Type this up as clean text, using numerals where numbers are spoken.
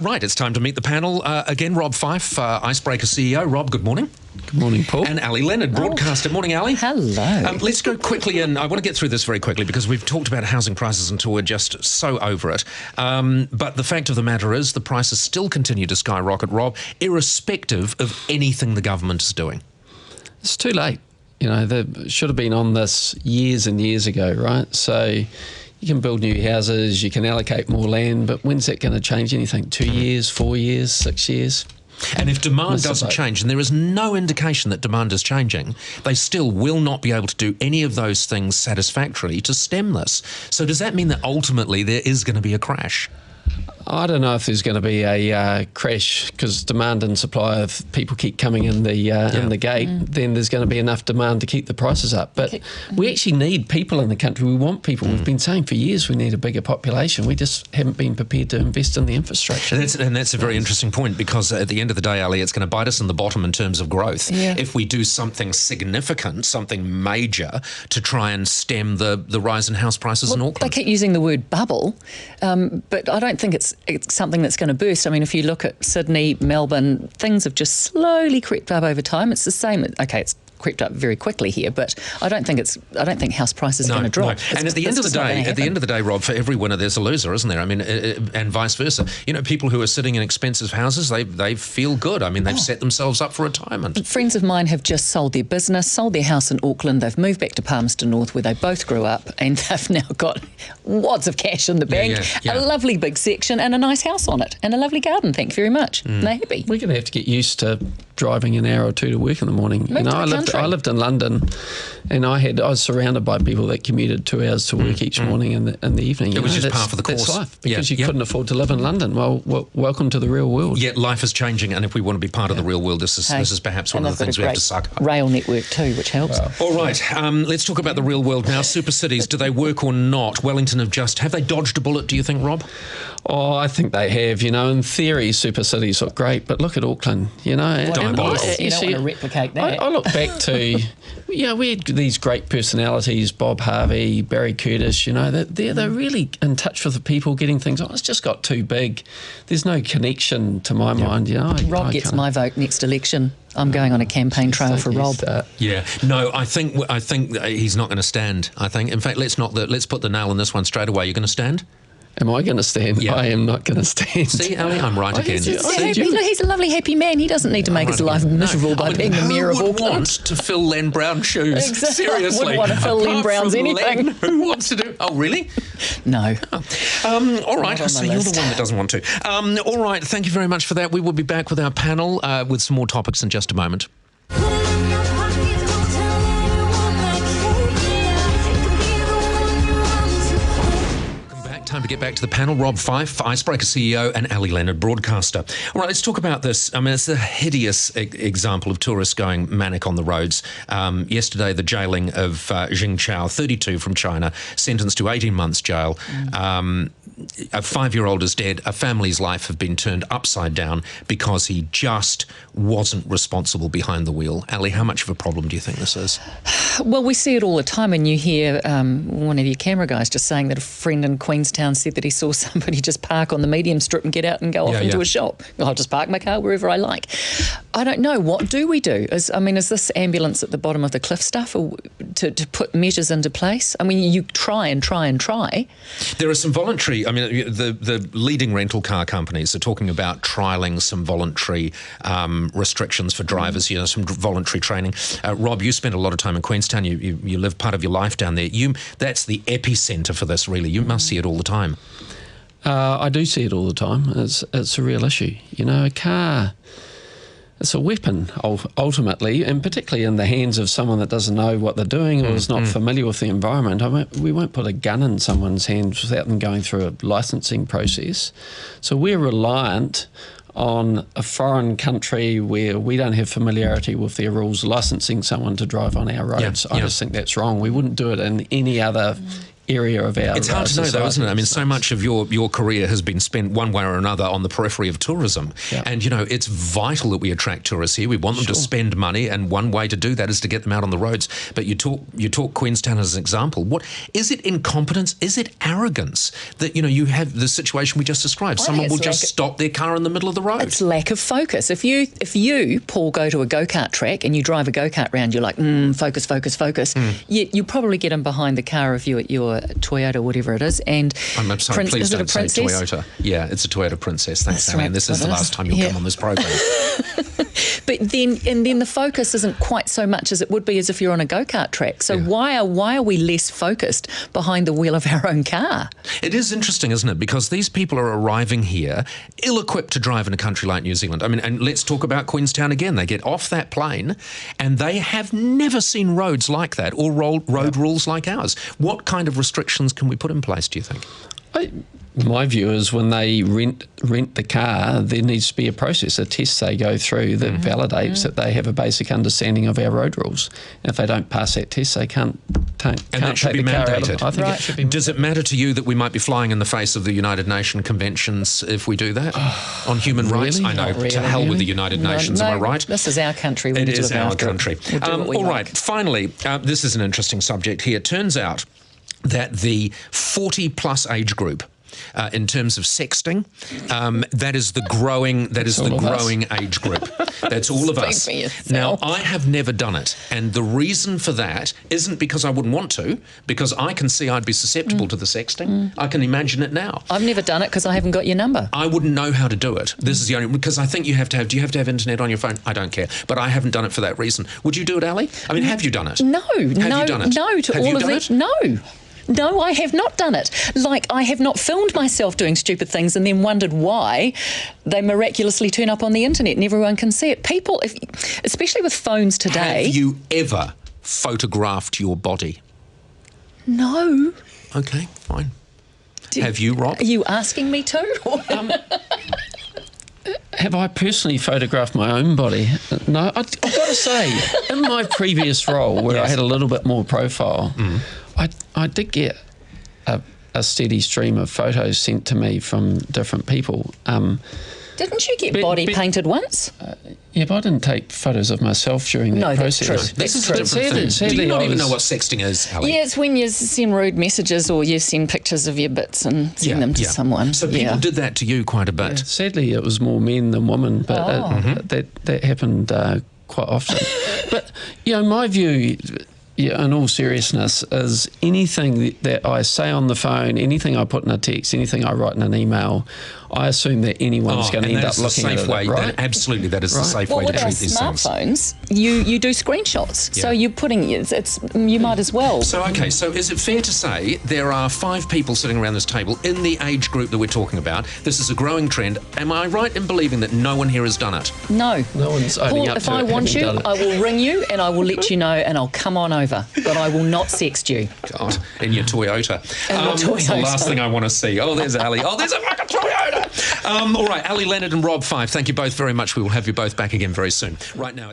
Right, it's time to meet the panel. Again, Rob Fyfe, Icebreaker CEO. Rob, good morning. Good morning, Paul. And Ali Leonard, broadcaster. Morning, Ali. Hello. Let's go quickly, and I want to get through this very quickly because we've talked about housing prices until we're just so over it. But the fact of the matter is the prices still continue to skyrocket, Rob, irrespective of anything the government is doing. It's too late. You know, they should have been on this years and years ago, right? So you can build new houses, you can allocate more land, but when's that going to change anything? 2 years, 4 years, 6 years? And if demand doesn't change, and there is no indication that demand is changing, they still will not be able to do any of those things satisfactorily to stem this. So does that mean that ultimately there is going to be a crash? I don't know if there's going to be a crash because demand and supply of people keep coming in the gate. Then there's going to be enough demand to keep the prices up. But we actually need people in the country. We want people. We've been saying for years we need a bigger population. We just haven't been prepared to invest in the infrastructure. And that's a very interesting point because at the end of the day, Ali, it's going to bite us in the bottom in terms of growth. Yeah. If we do something significant, something major to try and stem the rise in house prices in Auckland. They keep using the word bubble, but I don't think it's something that's going to burst. I mean, if you look at Sydney, Melbourne, things have just slowly crept up over time. It's the same. Okay, it's crept up very quickly here, but I don't think house prices are going to drop. No. And at the end of the day, Rob, for every winner there's a loser, isn't there? I mean, and vice versa. You know, people who are sitting in expensive houses, they feel good. I mean, they've set themselves up for retirement. Friends of mine have just sold their business, sold their house in Auckland. They've moved back to Palmerston North, where they both grew up, and they've now got wads of cash in the bank, a lovely big section, and a nice house on it, and a lovely garden. Thank you very much. They're happy. We're going to have to get used to driving an hour or two to work in the morning. I lived in London, and I was surrounded by people that commuted 2 hours to work each morning and in the evening. It was just part of the course. That's life, because you couldn't afford to live in London. Well, welcome to the real world. Yet life is changing, and if we want to be part of the real world, this is perhaps one of the things we have to suck up. Rail network too, which helps. All right, let's talk about the real world now. Super cities, do they work or not? Wellington have they dodged a bullet, do you think, Rob? Oh, I think they have. You know, in theory, super cities look great, but look at Auckland. You know, you don't want to replicate that. I look back to, we had these great personalities, Bob Harvey, Barry Curtis. You know, they're really in touch with the people, getting things on. It's just got too big. There's no connection to my mind. You know, Rob gets my vote next election. I'm going on a campaign trail for Rob. Yeah, no, I think he's not going to stand. I think, in fact, let's put the nail in this one straight away. You're going to stand? Am I going to stand? Yeah. I am not going to stand. See, Ali, I'm right again. He's a lovely, happy man. He doesn't need to make his life miserable by being the mayor of Auckland. Who would want to fill Len Brown's shoes? Exactly. Seriously. Wouldn't want to fill Len Brown's anything. Who wants to do... Oh, really? No. All right, so you're the one that doesn't want to. All right, thank you very much for that. We will be back with our panel with some more topics in just a moment. Time to get back to the panel. Rob Fyfe, Icebreaker CEO, and Ali Leonard, broadcaster. All right, let's talk about this. I mean, it's a hideous example of tourists going manic on the roads. Yesterday, the jailing of Jing Chao, 32 from China, sentenced to 18 months jail. A 5-year-old is dead. A family's life have been turned upside down because he just wasn't responsible behind the wheel. Ali, how much of a problem do you think this is? Well, we see it all the time, and you hear one of your camera guys just saying that a friend in Queenstown said that he saw somebody just park on the medium strip and get out and go off into a shop. I'll just park my car wherever I like. I don't know. What do we do? Is this ambulance at the bottom of the cliff stuff, or to put measures into place? I mean, you try and try and try. There are some voluntary... I mean, the leading rental car companies are talking about trialling some voluntary restrictions for drivers, some voluntary training. Rob, you spent a lot of time in Queenstown. You live part of your life down there. That's the epicentre for this, really. You must see it all the time. I do see it all the time. It's a real issue. You know, a car... It's a weapon, ultimately, and particularly in the hands of someone that doesn't know what they're doing or is not familiar with the environment. We won't put a gun in someone's hands without them going through a licensing process. So we're reliant on a foreign country where we don't have familiarity with their rules licensing someone to drive on our roads. I just think that's wrong. We wouldn't do it in any other area of our It's hard to know, though, isn't it? I mean, so much of your career has been spent one way or another on the periphery of tourism. Yeah. And, it's vital that we attract tourists here. We want them to spend money, and one way to do that is to get them out on the roads. But you talk Queenstown as an example. What is it? Incompetence? Is it arrogance that, you have the situation we just described? Someone will just stop their car in the middle of the road. It's lack of focus. If you, Paul, go to a go-kart track and you drive a go-kart round, you're like, focus, focus, focus. You probably get in behind the car of your Toyota, whatever it is, and I'm sorry, please don't say Toyota. Yeah, it's a Toyota Princess. Thanks, Ali. And this is the last time you'll come on this program. But then the focus isn't quite so much as it would be as if you're on a go-kart track. So why are we less focused behind the wheel of our own car? It is interesting, isn't it? Because these people are arriving here ill-equipped to drive in a country like New Zealand. I mean, and let's talk about Queenstown again. They get off that plane and they have never seen roads like that or road rules like ours. What kind of restrictions can we put in place, do you think? My view is when they rent the car, there needs to be a process, a test they go through that validates that they have a basic understanding of our road rules. And if they don't pass that test, they can't take the car out of. I think it should be. Does it matter to you that we might be flying in the face of the United Nations conventions if we do that on human rights? I know, to hell with the United Nations, am I right? This is our country. It is our country. All right, finally, this is an interesting subject here. Turns out that the 40-plus age group, in terms of sexting, that is the growing age group. That's all of us. Now, I have never done it, and the reason for that isn't because I wouldn't want to, because I can see I'd be susceptible to the sexting. I can imagine it now. I've never done it because I haven't got your number. I wouldn't know how to do it. This is the only, because I think do you have to have internet on your phone? I don't care, but I haven't done it for that reason. Would you do it, Ali? I mean, have you done it? No, have you done it? No, to have all you of done it. it? No. No, I have not done it. Like, I have not filmed myself doing stupid things and then wondered why they miraculously turn up on the internet and everyone can see it. People, especially with phones today... Have you ever photographed your body? No. Okay, fine. Have you, Rob? Are you asking me to? Have I personally photographed my own body? No, I've got to say, in my previous role where I had a little bit more profile, I did get a steady stream of photos sent to me from different people. Didn't you get body painted once? Yeah, but I didn't take photos of myself during that process. That's true. This is a different thing. Do you not even know what sexting is, Ali? Yeah, it's when you send rude messages or you send pictures of your bits and send them to someone. So people did that to you quite a bit. Yeah, sadly, it was more men than women, but that happened quite often. But, my view... Yeah, in all seriousness, is anything that I say on the phone, anything I put in a text, anything I write in an email, I assume that anyone's going to end up looking at it, right? Absolutely, that is the safe way to treat these things. With our smartphones, you do screenshots, so you're putting you might as well. So is it fair to say there are 5 people sitting around this table in the age group that we're talking about? This is a growing trend. Am I right in believing that no one here has done it? No. No one's owning up to it. If I want you, I will ring you and I will let you know and I'll come on over, but I will not sext you. God, in your Toyota. That's the last thing I want to see. Oh, there's Ali. Oh, there's a fucking Toyota. All right, Ali Leonard and Rob Fyfe, thank you both very much. We will have you both back again very soon. Right now.